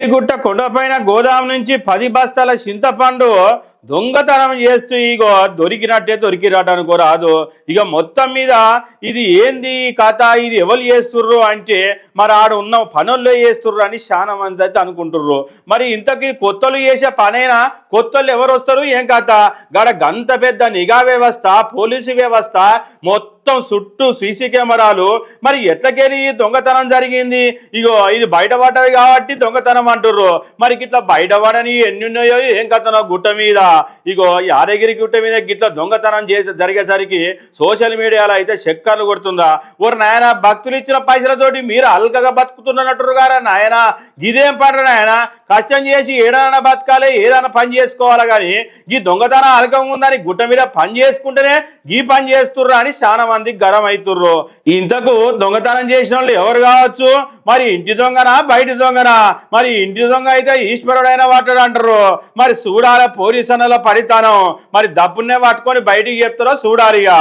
గుట్ట కొండపైన గోదాం నుంచి 10 బస్తాల చింతపండు దొంగతనం చేస్తూ ఇగో దొరికినట్టే దొరికిరాట అనుకోరాదు. ఇక మొత్తం మీద ఇది ఏంది కథ, ఇది ఎవరు చేస్తుర్రు అంటే మరి ఆడ ఉన్న పనుల్లో చేస్తుర్రు అని చాలా మంది అయితే అనుకుంటుర్రు. మరి ఇంతకీ కొత్తలు చేసే పనైనా కొత్తలు ఎవరు వస్తారు ఏం కథ, గడ గంత పెద్ద నిఘా వ్యవస్థ, పోలీసు వ్యవస్థ, మొత్తం చుట్టూ సీసీ కెమెరాలు, మరి ఎట్లకెళ్ళి దొంగతనం జరిగింది? ఇగో ఇది బయటపడ్డది కాబట్టి దొంగతనం అంటుర్రు. మరి ఇట్లా బయటపడని ఎన్ని ఉన్నాయో ఏం కథనో గుట్ట మీద. ఇగో యాదగిరి గుట్ట మీద గిట్లా దొంగతనం జరిగేసరికి సోషల్ మీడియాలో అయితే చక్కర్లు కొడుతుందా. ఓరు నాయన, భక్తులు ఇచ్చిన పైసలతోటి మీరు అల్కగా బతుకుతున్నట్టురు గారా నాయన, ఇదేం పడరు నాయన, కష్టం చేసి ఏదైనా బతకాలి, ఏదైనా పని చేసుకోవాలి. కానీ ఈ దొంగతనం అలకంగా ఉందని గుట్ట మీద పని చేసుకుంటేనే ఈ పని చేస్తుర్రు అని చాలా మంది గరం అవుతుర్రు. ఇంతకు దొంగతనం చేసిన వాళ్ళు ఎవరు కావచ్చు? మరి ఇంటి దొంగనా బయటి దొంగనా? మరి ఇంటి దొంగ అయితే ఈశ్వరుడైన వాటాడు అంటారు. మరి చూడాలి పోలీసు అన్నల పడితానం, మరి దప్పునే పట్టుకొని బయటికి చెప్తారో చూడాలిగా.